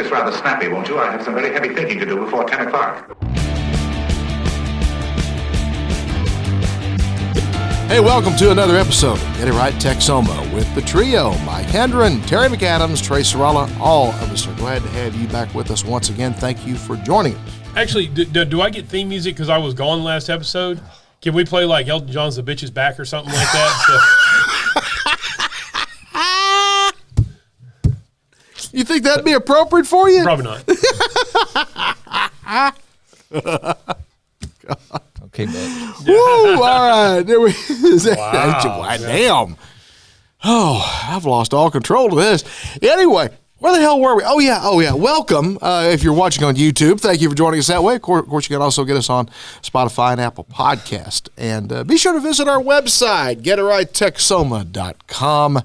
this rather snappy, won't you? I have some very heavy thinking to do before 10 o'clock. Hey, welcome to another episode of Get It Right Texoma with the trio, Mike Hendren, Terry McAdams, Trey Sorella. All of us are glad to have you back with us once again. Thank you for joining us. Actually, do I get theme music because I was gone last episode? Can we play like Elton John's The Bitch Is Back or something like that? You think that'd be appropriate for you? Probably not. Okay, but Woo, all right. There we Wow. Damn. Oh, I've lost all control of this. Anyway, where the hell were we? Oh, yeah. Welcome. If you're watching on YouTube, thank you for joining us that way. Of course, you can also get us on Spotify and Apple Podcast. And be sure to visit our website, GetItRightTexoma.com.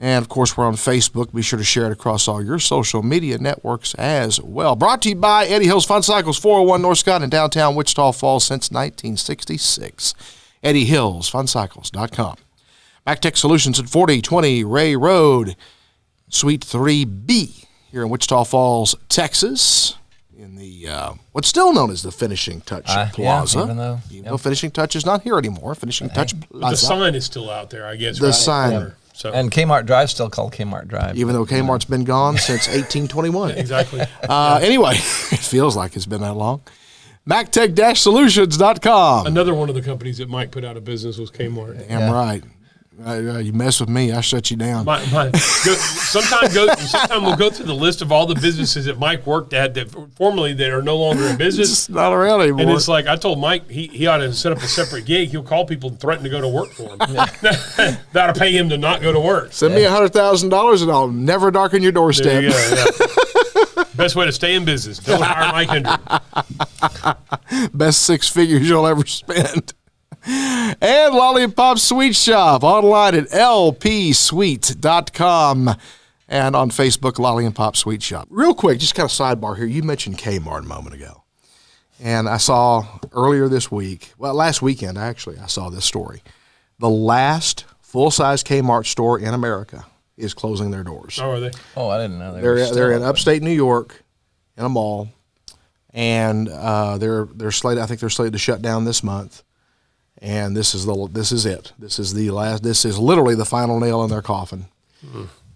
And, of course, we're on Facebook. Be sure to share it across all your social media networks as well. Brought to you by Eddie Hills Fun Cycles, 401 North Scott in downtown Wichita Falls since 1966. EddieHillsFunCycles.com. MacTech Solutions at 4020 Ray Road, Suite 3B here in Wichita Falls, Texas, in the what's still known as the Finishing Touch Plaza. Yeah, even though Finishing Touch is not here anymore. Finishing Touch Plaza. The sign is still out there, I guess. The right? sign. So. And Kmart Drive still called Kmart Drive. Even though Kmart's been gone since 1821. Exactly. Anyway, it feels like it's been that long. MacTech-Solutions.com. Another one of the companies that Mike put out of business was Kmart. Damn right. You mess with me, I shut you down. Sometime we'll go through the list of all the businesses that Mike worked at that formerly that are no longer in business. It's not around anymore. And it's like I told Mike he ought to set up a separate gig. He'll call people and threaten to go to work for him. That'll pay him to not go to work. Send me $100,000 and I'll never darken your doorstep. There you go, yeah. Best way to stay in business. Don't hire Mike Hendren. Best 6 figures you'll ever spend. And Lollipop Sweet Shop online at lpsweet.com and on Facebook, Lollipop Sweet Shop. Real quick, just kind of sidebar here. You mentioned Kmart a moment ago. And I saw earlier this week, last weekend actually, I saw this story. The last full-size Kmart store in America is closing their doors. Oh, are they? Oh, I didn't know They're in upstate New York in a mall, and they're slated. I think they're slated to shut down this month. And this is it. This is the last. This is literally the final nail in their coffin.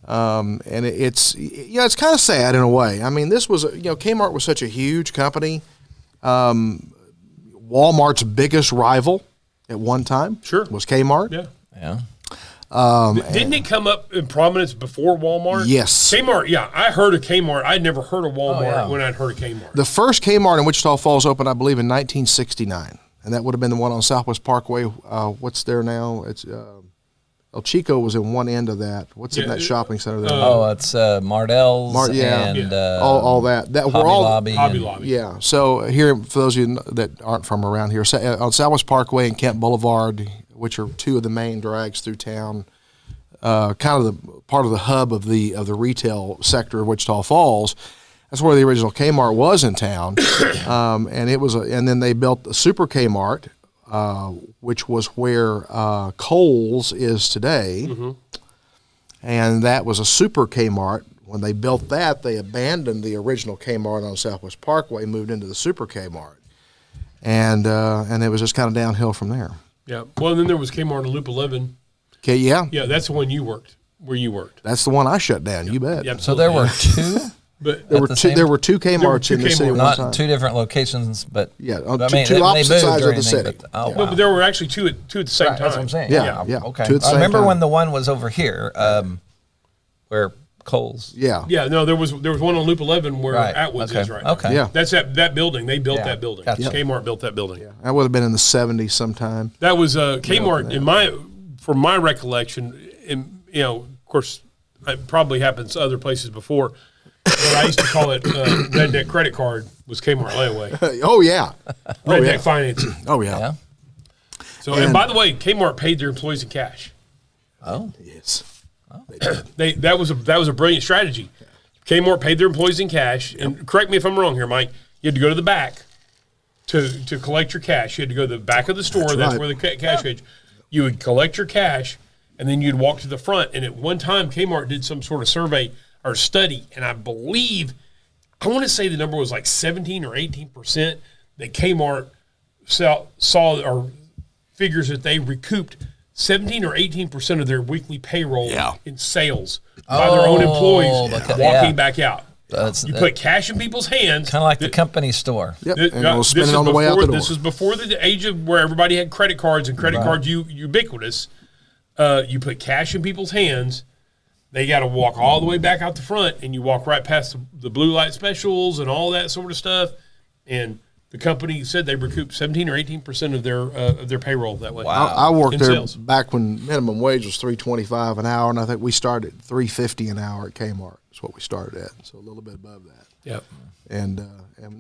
And it's kind of sad in a way. I mean, this was Kmart was such a huge company. Walmart's biggest rival at one time, was Kmart. Yeah. Didn't it come up in prominence before Walmart? Yes. Kmart, yeah. I heard of Kmart. I'd never heard of Walmart when I'd heard of Kmart. The first Kmart in Wichita Falls opened, I believe, in 1969. And that would have been the one on Southwest Parkway. What's there now? It's El Chico was in one end of that. What's in that shopping center there? It's Mardell's and all that. Hobby Lobby. Yeah. So here, for those of you that aren't from around here, on Southwest Parkway and Kent Boulevard, which are two of the main drags through town, kind of the part of the hub of the retail sector of Wichita Falls. That's where the original Kmart was in town, and it was. And then they built a Super Kmart, which was where Kohl's is today, and that was a Super Kmart. When they built that, they abandoned the original Kmart on Southwest Parkway, moved into the Super Kmart, and it was just kind of downhill from there. Yeah. Well, and then there was Kmart on Loop 11. Okay. Yeah. Yeah, that's the one you worked. Where you worked. That's the one I shut down. You bet. Yeah, So there were two. But There were two Kmarts in the city at one time. Not two different locations, but on two opposite sides of the city. But there were actually two at the same time. That's what I'm saying. Yeah. Okay. Two at the I same remember time. when the one was over here, where Kohl's. Yeah. Yeah, no, there was one on Loop 11 where Atwood's is right now. Okay. Yeah. That's that building. They built that building. Gotcha. Kmart built that building. Yeah. That would have been in the 70s sometime. That was Kmart from my recollection, of course, it probably happens other places before. But I used to call it Redneck Credit Card was Kmart layaway. Oh, yeah. Redneck Financing. Oh, yeah. So, and by the way, Kmart paid their employees in cash. Oh. Yes. That was a brilliant strategy. Kmart paid their employees in cash. And correct me if I'm wrong here, Mike. You had to go to the back to collect your cash. You had to go to the back of the store. That's where the cash is. You would collect your cash, and then you'd walk to the front. And at one time, Kmart did some sort of survey or study, and I believe I want to say the number was like 17 or 18% that Kmart saw or figures that they recouped 17 or 18% of their weekly payroll in sales by their own employees walking back out. You put cash in people's hands. Kind of like the company store. Yep. And we'll spend it on the way out the door. This is before the age of where everybody had credit cards and credit cards ubiquitous. You put cash in people's hands. They got to walk all the way back out the front, and you walk right past the blue light specials and all that sort of stuff. And the company said they recouped 17 or 18% of their payroll that way. Wow. I worked there sales. back when minimum wage was $3.25 an hour, and I think we started at $3.50 an hour at Kmart. That's what we started at, so a little bit above that. Yep. And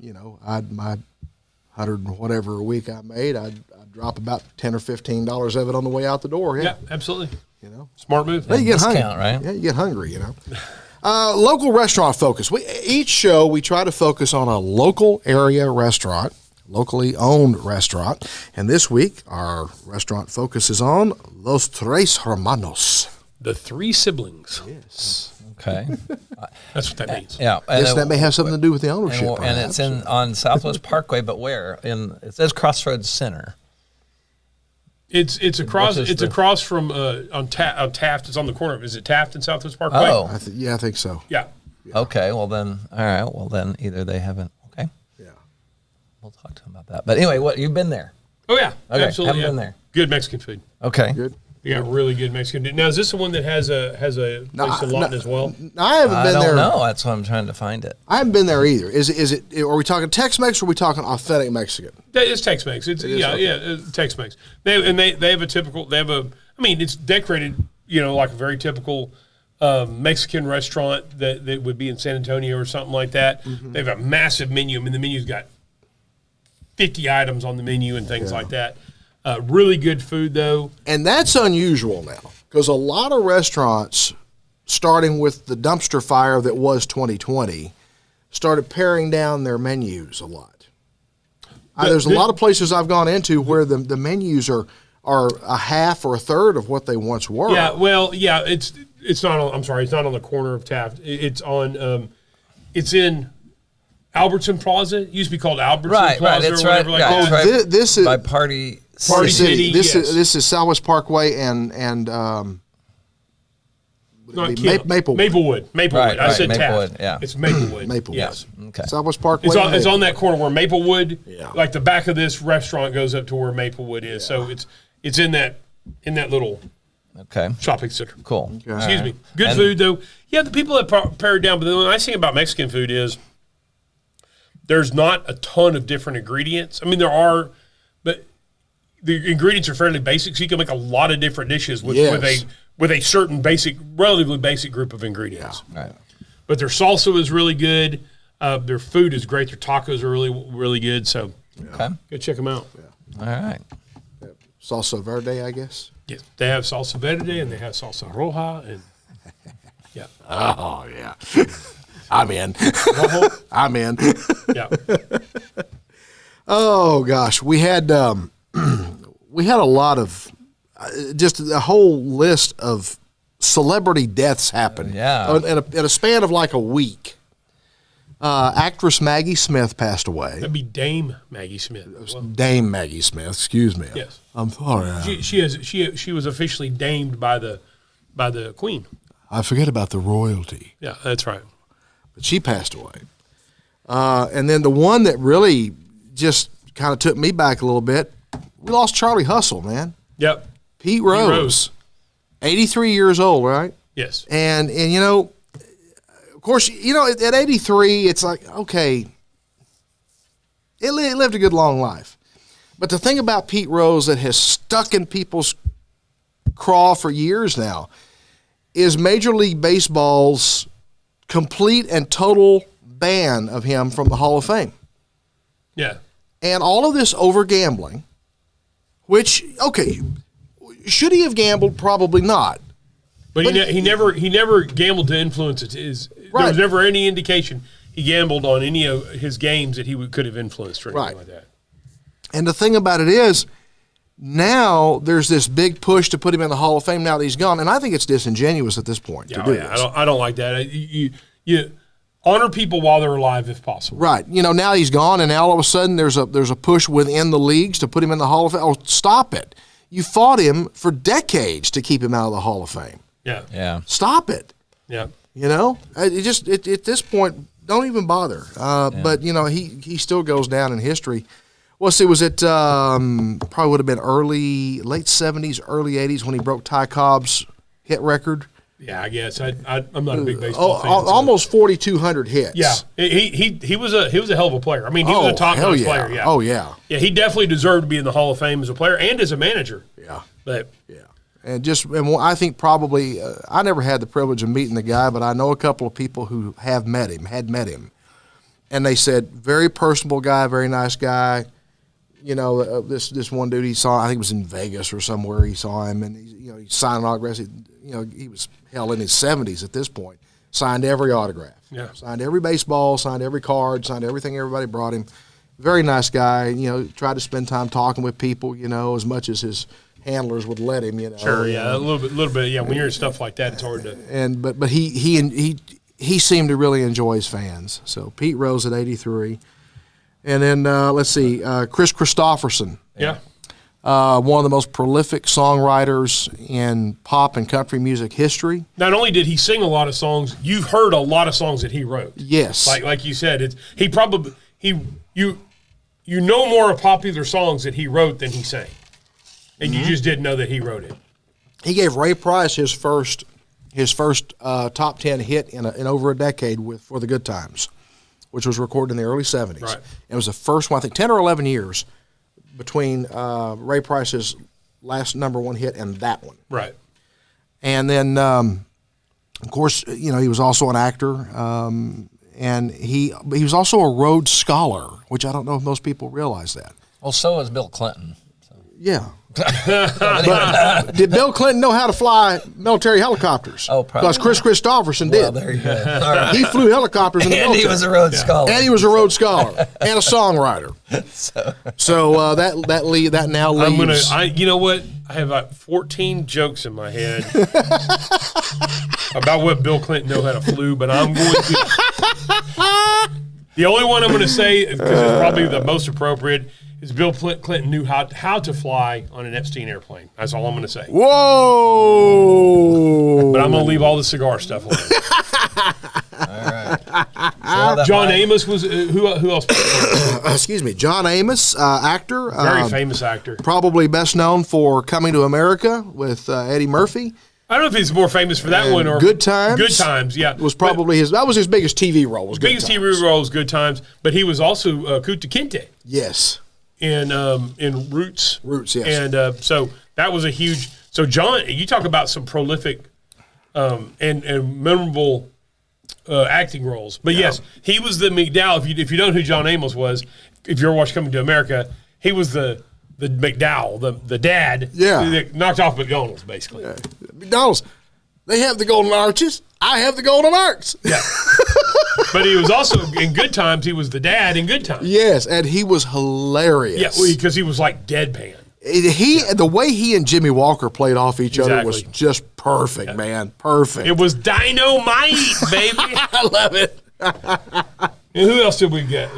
you know, my $100 and whatever a week I made, I'd drop about $10 or $15 of it on the way out the door. Yeah, absolutely. You know, Smart move. you get hungry, right? Yeah, you get hungry. You know. Local restaurant focus. Each show we try to focus on a local area restaurant, locally owned restaurant, and this week our restaurant focus is on Los Tres Hermanos. The three siblings. Yes. Okay. That's what that means. Yeah. Yes, that may have something to do with the ownership. And it's on Southwest Parkway, but where? It says Crossroads Center. It's across from on Taft. It's on the corner. Is it Taft and Southwest Parkway? Oh. I think so. Yeah. Okay. Well then, all right. Well then, either they haven't. Okay. Yeah. We'll talk to them about that. But anyway, you've been there? Oh yeah. Okay. Absolutely. Haven't been there. Good Mexican food. Okay. Good. You got really good Mexican food. Now, is this the one that has a place in Lawton as well? I haven't been there. I don't know. That's why I'm trying to find it. I haven't been there either. Is it? Are we talking Tex-Mex or are we talking authentic Mexican? It's Tex-Mex. Tex-Mex. They have a typical. I mean, it's decorated. You know, like a very typical Mexican restaurant that would be in San Antonio or something like that. Mm-hmm. They have a massive menu. I mean, the menu's got 50 items on the menu and things like that. Really good food, though. And that's unusual now because a lot of restaurants, starting with the dumpster fire that was 2020, started paring down their menus a lot. There's a lot of places I've gone into where the menus are a half or a third of what they once were. Yeah, well, yeah, it's not on, I'm sorry, it's not on the corner of Taft. It's on, it's in Albertson Plaza. It used to be called Albertson Plaza It's or whatever like that. Right. This is by Party City. This yes. this is Southwest Parkway and Maplewood. Right, I said Maplewood, Taft. yeah. It's Maplewood. Maplewood. Yes. Okay. Southwest Parkway. It's on that corner where Maplewood, Yeah. like the back of this restaurant goes up to where Maplewood is. So it's in that little shopping center. Cool. Okay. Excuse me. Good food though. Yeah, the people that pare it down. But the nice thing about Mexican food is there's not a ton of different ingredients. I mean, there are, but the ingredients are fairly basic, so you can make a lot of different dishes with a certain relatively basic group of ingredients. Yeah. Right. But their salsa is really good. Their food is great. Their tacos are really, really good. So go check them out. All right. Salsa verde, I guess. Yeah, they have salsa verde and they have salsa roja and yeah. Oh yeah, I'm in. I'm in. Yeah. Oh gosh, we had a lot of just a whole list of celebrity deaths happen. Yeah. in a span of like a week. Actress Maggie Smith passed away. That'd be Dame Maggie Smith. Well, Dame Maggie Smith, excuse me. yes. I'm sorry. She was officially damed by the Queen. I forget about the royalty. Yeah, that's right. But she passed away. And then the one that really just kind of took me back a little bit, we lost Charlie Hustle, man. Yep. Pete Rose. 83 years old, right? Yes. And you know, of course, you know, at 83, it's like, okay, it lived a good long life. But the thing about Pete Rose that has stuck in people's craw for years now is Major League Baseball's complete and total ban of him from the Hall of Fame. Yeah. And all of this over gambling, which, okay, should he have gambled? Probably not. But he never gambled to influence it. There was never any indication he gambled on any of his games that he could have influenced or anything like that. And the thing about it is, now there's this big push to put him in the Hall of Fame now that he's gone, and I think it's disingenuous at this point to do this. I don't like that. Of honor people while they're alive if possible. Right. Now he's gone, and now all of a sudden there's a push within the leagues to put him in the Hall of Fame. Oh, stop it. You fought him for decades to keep him out of the Hall of Fame. Yeah. Yeah. Stop it. Yeah. At this point, don't even bother. But, he still goes down in history. Well, see, was it probably would have been late 70s, early 80s when he broke Ty Cobb's hit record? Yeah, I guess. I'm not a big baseball fan. Almost 4,200 hits. Yeah, he was a hell of a player. I mean, he was a top-notch player. Yeah. Oh, yeah. Yeah, he definitely deserved to be in the Hall of Fame as a player and as a manager. Yeah. But yeah. And I think probably I never had the privilege of meeting the guy, but I know a couple of people who had met him. And they said, very personable guy, very nice guy. This one dude he saw, I think it was in Vegas or somewhere he saw him, and he signed autographs. He was hell in his 70s at this point. Signed every autograph. Yeah. Signed every baseball, signed every card, signed everything everybody brought him. Very nice guy. Tried to spend time talking with people, as much as his handlers would let him, Sure, yeah, a little bit. Yeah, when you're in stuff like that, it's hard to. But he seemed to really enjoy his fans. So Pete Rose at 83. And then let's see, Chris Christopherson. Yeah. One of the most prolific songwriters in pop and country music history. Not only did he sing a lot of songs, you've heard a lot of songs that he wrote. Yes. Like you said, you know more of popular songs that he wrote than he sang. And you just didn't know that he wrote it. He gave Ray Price his first top 10 hit in over a decade for the Good Times, which was recorded in the early 70s. Right. It was the first one, I think, 10 or 11 years between Ray Price's last number one hit and that one. Right. And then, of course, he was also an actor, and he was also a Rhodes Scholar, which I don't know if most people realize that. Well, so is Bill Clinton. Yeah. But did Bill Clinton know how to fly military helicopters? Oh, probably. Because Chris Christopherson did. Well, there you go. All right. He flew helicopters in the And military. he was a Rhodes Scholar. And he was a Rhodes Scholar and a songwriter. So that now leaves. You know what? I have about 14 jokes in my head about what Bill Clinton knew how to flew, but I'm going to. The only one I'm going to say, because it's probably the most appropriate, is Bill Clinton knew how to fly on an Epstein airplane. That's all I'm going to say. Whoa! But I'm going to leave all the cigar stuff alone. All right. John Amos was who else? Excuse me, John Amos, actor, Very famous actor. probably best known for Coming to America with Eddie Murphy. I don't know if he's more famous for that one or Good Times. Good Times, yeah, Was probably his biggest TV role. Was Good biggest Times. TV role was Good Times, but he was also Kunta Kinte Yes. in Roots. Roots, yes. And so that was a huge. So John, you talk about some prolific and memorable acting roles. But yes, he was the McDowell. If you don't know who John Amos was, if you ever watched Coming to America, he was the McDowell, the dad. Yeah. That knocked off McDonald's basically. Yeah. McDonald's, they have the golden arches. I have the golden arcs. Yeah. But he was also in Good Times. He was the dad in Good Times. Yes, and he was hilarious. Yeah, because he was like deadpan. The way he and Jimmy Walker played off each other was Exactly. just perfect, man. Perfect. It was dynamite, baby. I love it. And who else did we get?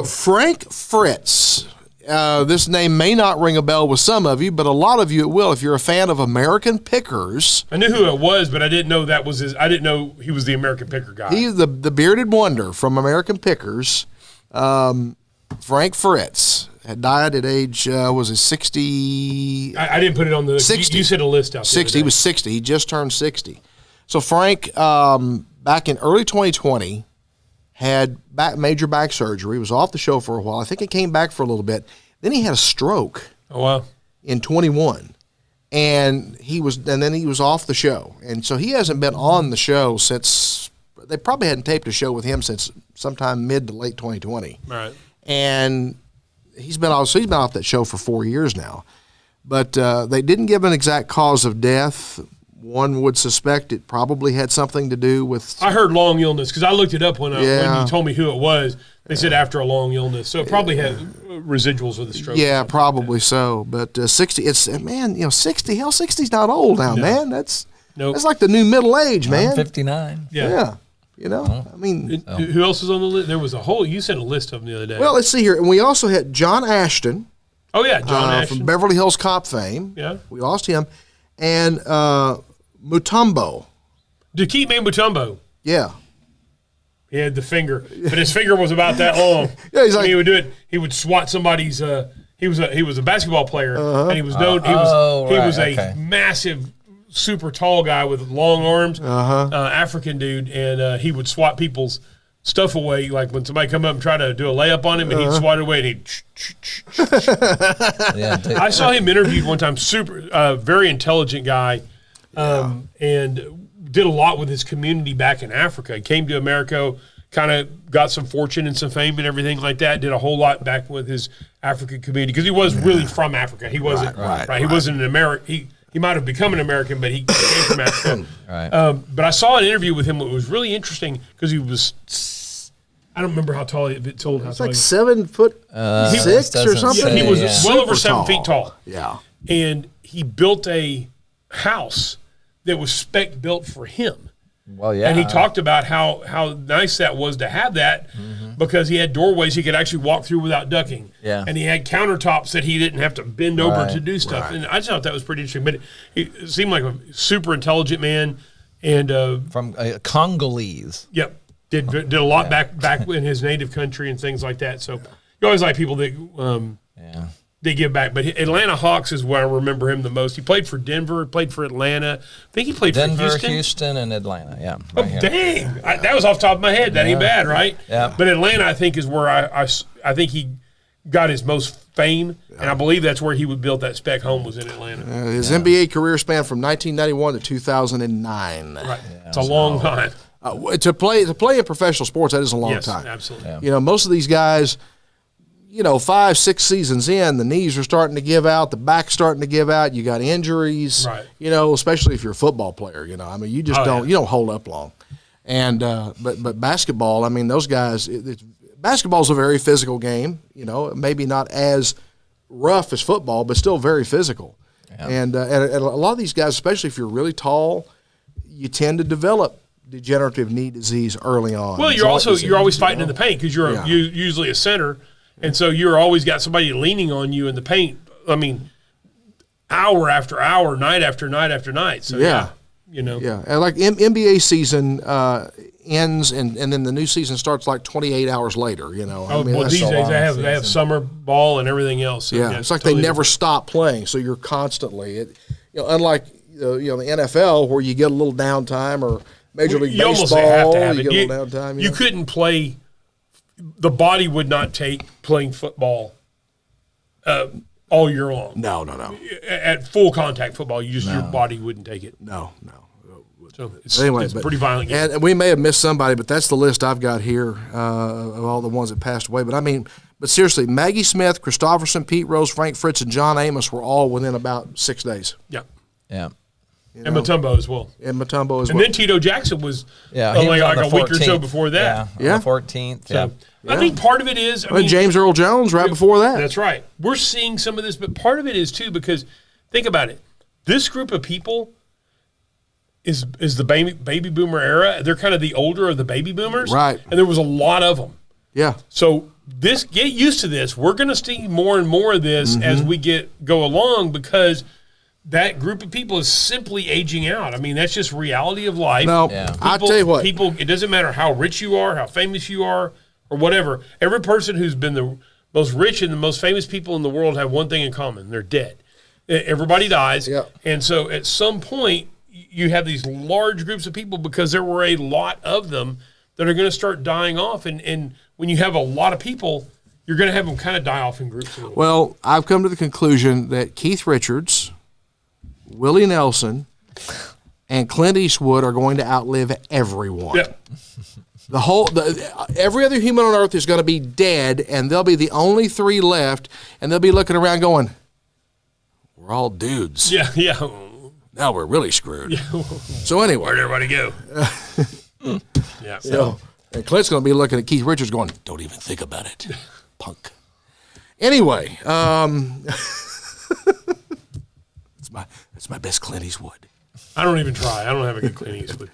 Frank Fritz. This name may not ring a bell with some of you, but a lot of you it will if you're a fan of American Pickers. I knew who it was, but I didn't know that was his. I didn't know he was the American Picker guy. He's the bearded wonder from American Pickers. Frank Fritz had died at age, was it 60? I didn't put it on the 60. You said a list out there. 60. He was 60. He just turned 60. So Frank, back in early 2020, had major back surgery. Was off the show for a while. I think he came back for a little bit. Then he had a stroke. Oh wow! In 21, and then he was off the show, and so he hasn't been on the show since. They probably hadn't taped a show with him since sometime mid to late 2020. All right. And he's been off that show for 4 years now, but they didn't give an exact cause of death. One would suspect it probably had something to do with. I heard long illness because I looked it up when you told me who it was. They said after a long illness, so it probably had residuals of the stroke. Yeah, probably so. But 60, 60. Hell, 60's not old now, man. That's like the new middle age, man. I'm 59. Yeah. You know, I mean, Who else was on the list? There was a whole. You sent a list of them the other day. well, let's see here. And we also had John Ashton. oh yeah, John Ashton. From Beverly Hills Cop fame. Yeah. We lost him. And Mutombo. Dikembe Mutombo. Yeah. He had the finger, but his finger was about that long. Yeah, he's like- he would do it. He would swat somebody's. He was a basketball player, and he was known. He was a massive, super tall guy with long arms, African dude, and he would swat people's stuff away. Like when somebody come up and try to do a layup on him, and he'd swat it away, and he'd. I saw him interviewed one time. Super, very intelligent guy, and did a lot with his community back in Africa. He came to America, kind of got some fortune and some fame and everything like that. Did a whole lot back with his African community because he was really from Africa. He wasn't right. He wasn't an American. He might have become an American, but he came from Africa. But I saw an interview with him that was really interesting because he was. I don't remember how tall he told how It's tall like he 7'6" or something. Yeah, he was well over Super 7 feet tall. Yeah. And he built a house that was spec built for him. Well, yeah. And he talked about how nice that was to have that because he had doorways he could actually walk through without ducking. Yeah. And he had countertops that he didn't have to bend over to do stuff. And I just thought that was pretty interesting. But he seemed like a super intelligent man. And From Congolese. Yep. Did a lot back in his native country and things like that. So you always like people that they give back. But Atlanta Hawks is where I remember him the most. He played for Denver, played for Atlanta. I think he played Denver, for Houston. and Atlanta. Yeah. Oh, Right here. dang. That was off the top of my head. That ain't bad, right? Yeah. But Atlanta, I think, is where I think he got his most fame. And I believe that's where he would build that spec home was in Atlanta. His NBA career span from 1991 to 2009. Right. It's a long time. To play in professional sports, that is a long Yes, time. absolutely. Yeah. You know, most of these guys, 5-6 seasons in, the knees are starting to give out, the back's starting to give out. You got injuries, Right. Especially if you're a football player. I mean, you just you don't hold up long. And but basketball, I mean, those guys. Basketball's a very physical game. Maybe not as rough as football, but still very physical. Yeah. And a lot of these guys, especially if you're really tall, you tend to develop degenerative knee disease early on. Well, you're always fighting in the paint because you're usually a center, and so you're always got somebody leaning on you in the paint. I mean, hour after hour, night after night after night. So Yeah, and like NBA season ends, and then the new season starts like 28 hours later. These days they have summer ball and everything else. So it's like they never stop playing, so you're constantly. Unlike the NFL where you get a little downtime or Major League Baseball, almost have to have it. You get a little downtime. You couldn't play. The body would not take playing football all year long. No. At full contact football, your body wouldn't take it. No. So it's pretty violent. And we may have missed somebody, but that's the list I've got here of all the ones that passed away. But seriously, Maggie Smith, Christopherson, Pete Rose, Frank Fritz, and John Amos were all within about 6 days. Yeah. Yeah. And Mutombo as well. And then Tito Jackson was only like a week or so before that. Yeah, on the 14th. So I think part of it is James Earl Jones right before that. That's right. We're seeing some of this, but part of it is too because think about it. This group of people is the baby boomer era. They're kind of the older of the baby boomers, right? And there was a lot of them. Yeah. So get used to this. We're going to see more and more of this as we go along because that group of people is simply aging out. I mean, that's just reality of life. No, I'll tell you what. It doesn't matter how rich you are, how famous you are, or whatever. Every person who's been the most rich and the most famous people in the world have one thing in common. They're dead. Everybody dies. Yeah. And so at some point, you have these large groups of people because there were a lot of them that are going to start dying off. And when you have a lot of people, you're going to have them kind of die off in groups. Well, I've come to the conclusion that Keith Richards, Willie Nelson, and Clint Eastwood are going to outlive everyone. Yeah. Every other human on earth is going to be dead, and they'll be the only 3 left, and they'll be looking around going, "We're all dudes. Yeah. Now we're really screwed." Yeah. So anyway, Where'd everybody go? Yeah. So, and Clint's going to be looking at Keith Richards going, "Don't even think about it, punk." Anyway, That's my best Clint Eastwood. I don't even try. I don't have a good Clint Eastwood.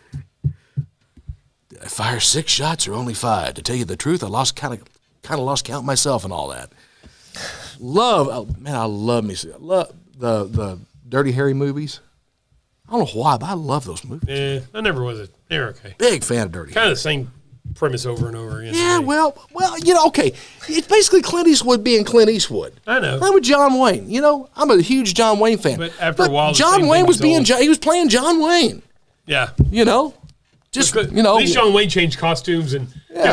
I fired 6 shots or only 5. To tell you the truth, I kind of lost count myself and all that. I love the Dirty Harry movies. I don't know why, but I love those movies. I never was they're okay. Big fan of Dirty Kind Harry. of the same premise over and over again. Yeah, well, okay. It's basically Clint Eastwood being Clint Eastwood. I know. I'm with John Wayne. I'm a huge John Wayne fan. But after a while, the John same Wayne thing was was old. he was playing John Wayne. Yeah. Just At least John Wayne changed costumes, and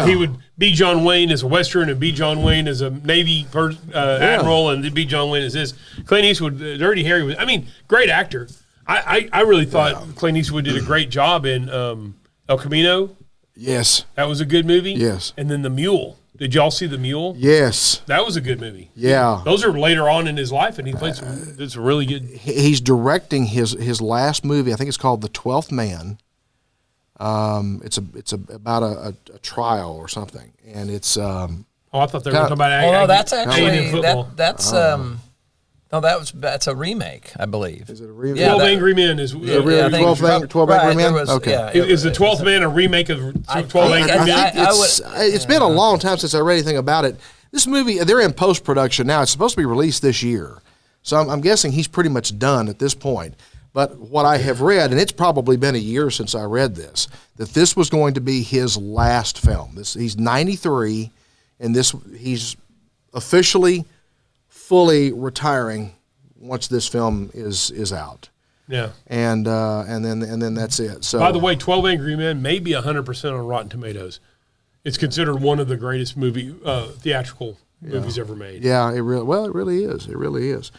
he would be John Wayne as a Western, and be John Wayne as a Navy admiral, and be John Wayne as this. Clint Eastwood, Dirty Harry was. Great actor. I really thought Clint Eastwood did a great job in El Camino. Yes. That was a good movie. Yes. And then The Mule. Did y'all see The Mule? Yes. That was a good movie. Yeah. Those are later on in his life, and he played some really good. He's directing his last movie. I think it's called The 12th Man. It's about a trial or something, and it's. I thought they were talking about. Oh, no, that's actually football. that's that's a remake, I believe. Is it a remake? Yeah, 12 Angry Men is. really? I think 12 Angry Men? Okay. Is The 12th Man a remake of 12 Angry Men? It's been a long time since I read anything about it. This movie, they're in post-production now. It's supposed to be released this year. So I'm guessing he's pretty much done at this point. But what I have read, and it's probably been a year since I read this, that this was going to be his last film. He's 93, and he's officially, fully retiring once this film is out. Yeah. And then that's it. So by the way, 12 Angry Men may be 100% on Rotten Tomatoes. It's considered one of the greatest theatrical movies ever made. Yeah, it really is. It really is.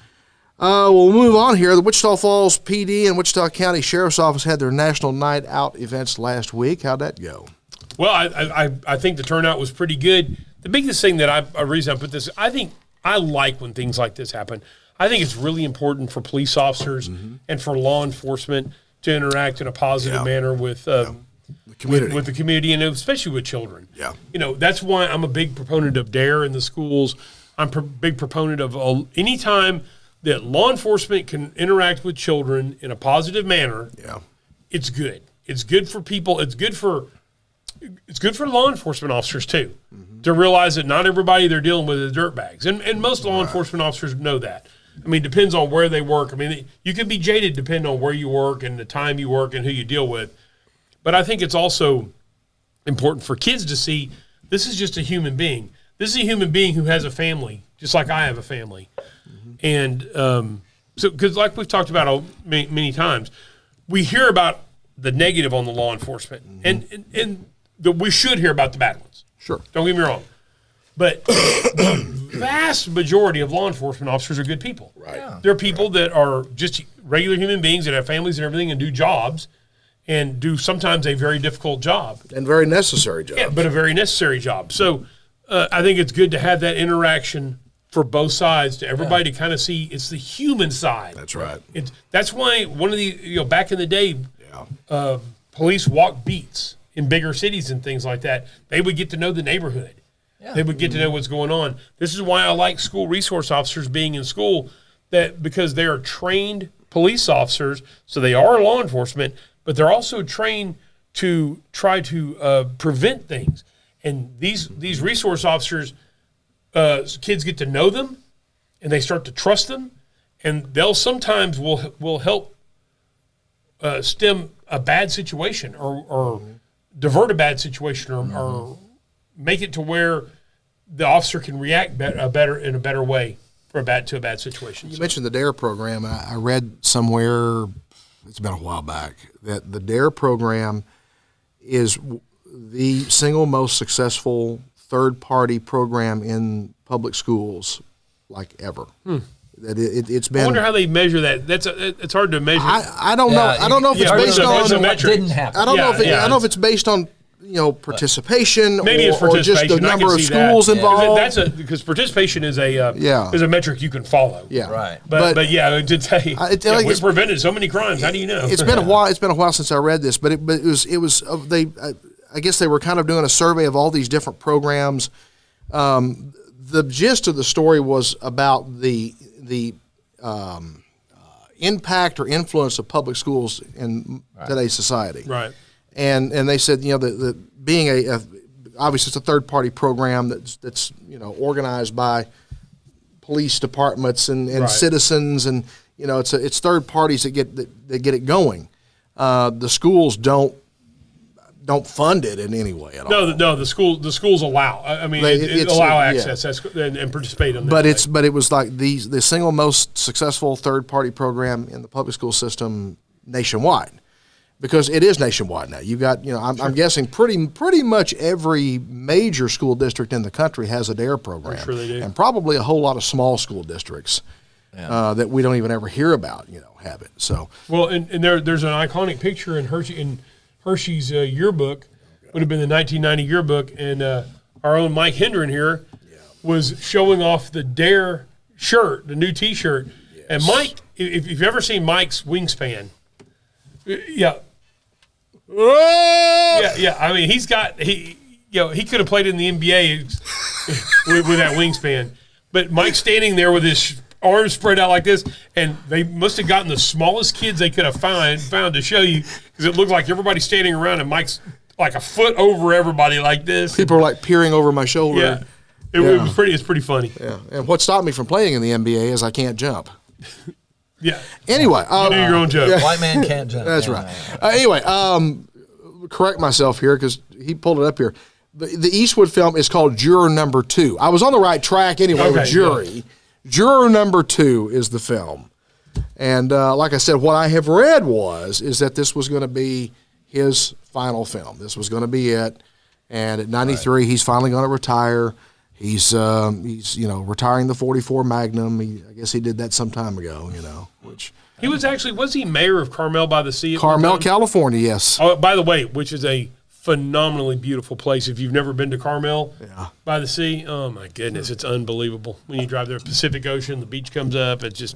We'll move on here. The Wichita Falls PD and Wichita County Sheriff's Office had their National Night Out events last week. How'd that go? Well, I think the turnout was pretty good. The biggest thing reason I put this, I like when things like this happen. I think it's really important for police officers and for law enforcement to interact in a positive manner with the community, with the community, and especially with children. Yeah, that's why I'm a big proponent of DARE in the schools. I'm a big proponent of any time that law enforcement can interact with children in a positive manner. Yeah, it's good. It's good for people. It's good for law enforcement officers too, to realize that not everybody they're dealing with is dirtbags, and most law enforcement officers know that. It depends on where they work. You can be jaded depending on where you work and the time you work and who you deal with. But I think it's also important for kids to see this is just a human being. This is a human being who has a family, just like I have a family. And so, because like we've talked about many times, we hear about the negative on the law enforcement, and we should hear about the bad ones. Sure. Don't get me wrong. But the vast majority of law enforcement officers are good people. Right. Yeah. They're people that are just regular human beings that have families and everything and do jobs and do sometimes a very difficult job. And very necessary job. Yeah, but a very necessary job. So I think it's good to have that interaction for both sides, to everybody to kind of see it's the human side. That's right. That's why one of the, back in the day, police walked beats in bigger cities and things like that. They would get to know the neighborhood. Yeah. They would get to know what's going on. This is why I like school resource officers being in school, because they are trained police officers, so they are law enforcement, but they're also trained to try to prevent things. And these resource officers, kids get to know them, and they start to trust them, and they'll sometimes will help stem a bad situation or divert a bad situation or make it to where the officer can react in a better way to a bad situation. You mentioned the DARE program. I read somewhere, it's been a while back, that the DARE program is the single most successful third-party program in public schools ever. That it's been. I wonder how they measure that. It's hard to measure. I don't know. I don't know if it's based on what didn't happen. I don't know if I don't know if it's based on participation, maybe it's participation, or just the number of schools involved. Because participation is a metric you can follow. Yeah, right. But yeah, to say we prevented so many crimes. How do you know? It's been a while. It's been a while since I read this, but it was I guess they were kind of doing a survey of all these different programs. The gist of the story was about the impact or influence of public schools in today's society. Right. and they said, you know, the being obviously it's a third party program that's you know, organized by police departments and Right. citizens, and you know, it's third parties that get it going. The schools don't fund it in any way at all. No, the schools allow. I mean, it allow access and participate in that. But it was like the single most successful third party program in the public school system nationwide, because it is nationwide now. You've got, you know, I'm guessing pretty much every major school district in the country has a DARE program. I'm sure they do. And probably a whole lot of small school districts that we don't even ever hear about, you know, have it. So Well, and there's an iconic picture in Hershey's yearbook, would have been the 1990 yearbook, and our own Mike Hendren here was showing off the DARE shirt, the new T-shirt. Yes. And Mike, if you've ever seen Mike's wingspan, yeah. I mean, he could have played in the NBA with that wingspan. But Mike's standing there with his arms spread out like this, and they must have gotten the smallest kids they could have found to show you, because it looked like everybody's standing around and Mike's like a foot over everybody like this. People are like peering over my shoulder. Yeah. It was pretty. It's pretty funny. Yeah. And what stopped me from playing in the NBA is I can't jump. Yeah. Anyway, You do your own joke. White man can't jump. That's right. Anyway, correct myself here because he pulled it up here. The Eastwood film is called Juror Number 2. I was on the right track anyway with Jury. Yeah. Juror Number 2 is the film. And like I said, what I have read is that this was going to be his final film. This was going to be it. And at 93, he's finally going to retire. He's retiring the .44 Magnum. I guess he did that some time ago, you know. Which he was he mayor of Carmel by the Sea? Carmel, California, yes. Oh, by the way, which is a phenomenally beautiful place. If you've never been to Carmel by the Sea, oh my goodness, it's unbelievable. When you drive there, Pacific Ocean, the beach comes up. It's just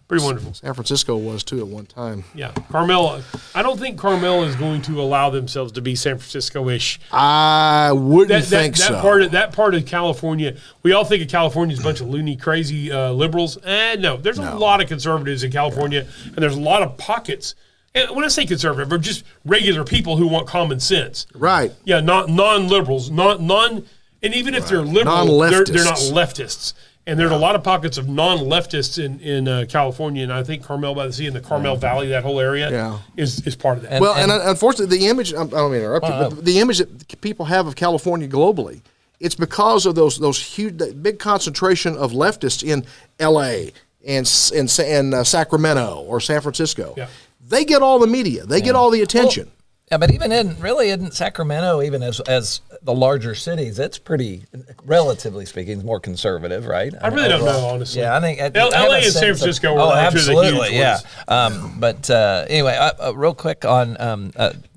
pretty wonderful. San Francisco was too at one time. Yeah, Carmel. I don't think Carmel is going to allow themselves to be San Francisco-ish. I wouldn't think so. That part of California, we all think of California as a bunch of loony, crazy liberals. No, there's a lot of conservatives in California, and there's a lot of pockets. And when I say conservative, they're just regular people who want common sense. Right. Yeah, not non-liberals, and even if they're liberal, they're not leftists. And there's a lot of pockets of non-leftists in California, and I think Carmel by the Sea and the Carmel Valley, that whole area, is part of that. And unfortunately, the image, I don't mean to interrupt you, but the image that people have of California globally, it's because of those huge, big concentration of leftists in L.A. and Sacramento or San Francisco. Yeah. They get all the media. They get all the attention. Well, but even in Sacramento, even as the larger cities, it's pretty, relatively speaking, more conservative, right? I really don't know, honestly. Yeah, I think LA and San Francisco are absolutely, yeah. But anyway, real quick on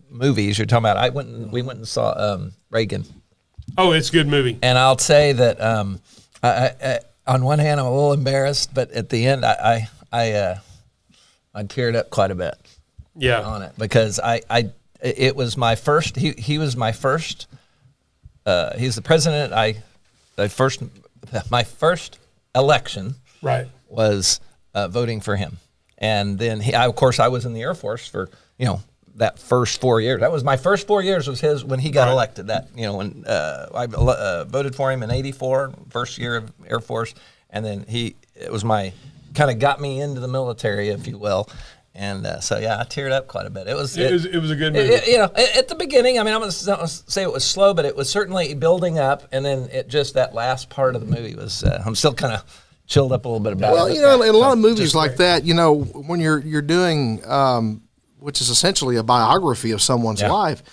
movies you're talking about. We went and saw Reagan. Oh, it's a good movie. And I'll say that I on one hand I'm a little embarrassed, but at the end I teared up quite a bit. Yeah. On it, because it was my first. He was my first. He's the president. My first election. Right. Was voting for him, and then I was in the Air Force for that first 4 years. That was my first 4 years. Was his when he got elected. That when I voted for him in '84, first year of Air Force, and then it was my kind of got me into the military, if you will. And I teared up quite a bit. It was a good movie. At the beginning, I mean, I'm going to say it was slow, but it was certainly building up. And then that last part of the movie was, I'm still kind of chilled up a little bit about it. Well, in a lot of movies like that, when you're doing, which is essentially a biography of someone's life,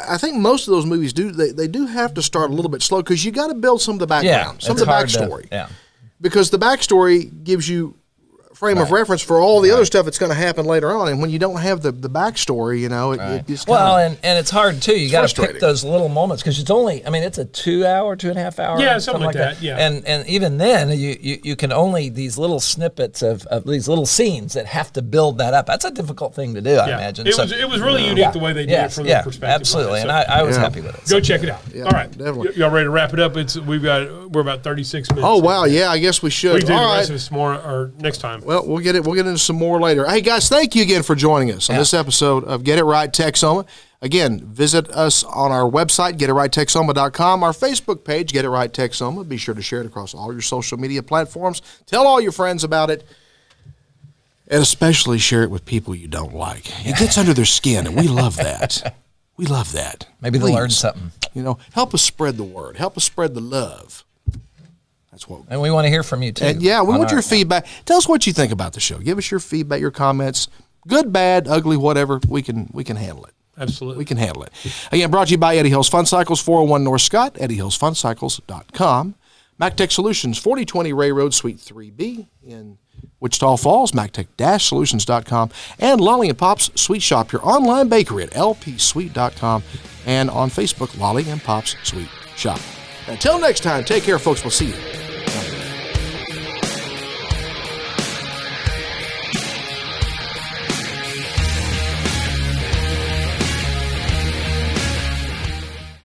I think most of those movies they do have to start a little bit slow because you got to build some of the background, some of the backstory. Because the backstory gives you frame of reference for all the other stuff that's going to happen later on, and when you don't have the backstory, it just and it's hard too. You got to pick those little moments because it's a 2 hour, 2.5 hour, something like that. Yeah, and even then you can only these little snippets of these little scenes that have to build that up. That's a really thing to do. I imagine it was really unique the way they did it from the perspective. Absolutely, and I was happy with it. Go check it out. Yeah, all right, definitely. Y'all ready to wrap it up? We're about 36 minutes. Oh wow, yeah, I guess we should. We can do the rest of this more or next time. Well, we'll get into some more later. Hey guys, thank you again for joining us on this episode of Get It Right Texoma. Again, visit us on our website, GetItRightTexoma.com, our Facebook page, Get It Right Texoma. Be sure to share it across all your social media platforms. Tell all your friends about it, and especially share it with people you don't like. It gets under their skin, and we love that. We love that. Maybe they'll learn something. Help us spread the word. Help us spread the love. That's what. And we want to hear from you, too. And we want your feedback. Tell us what you think about the show. Give us your feedback, your comments. Good, bad, ugly, whatever. We can handle it. Absolutely. We can handle it. Again, brought to you by Eddie Hills Fun Cycles, 401 North Scott, EddieHillsFunCycles.com. MacTech Solutions, 4020 Ray Road, Suite 3B in Wichita Falls, MacTech-Solutions.com. And Lolly and Pop's Sweet Shop, your online bakery at lpsweet.com. And on Facebook, Lolly and Pop's Sweet Shop. Until next time, take care, folks. We'll see you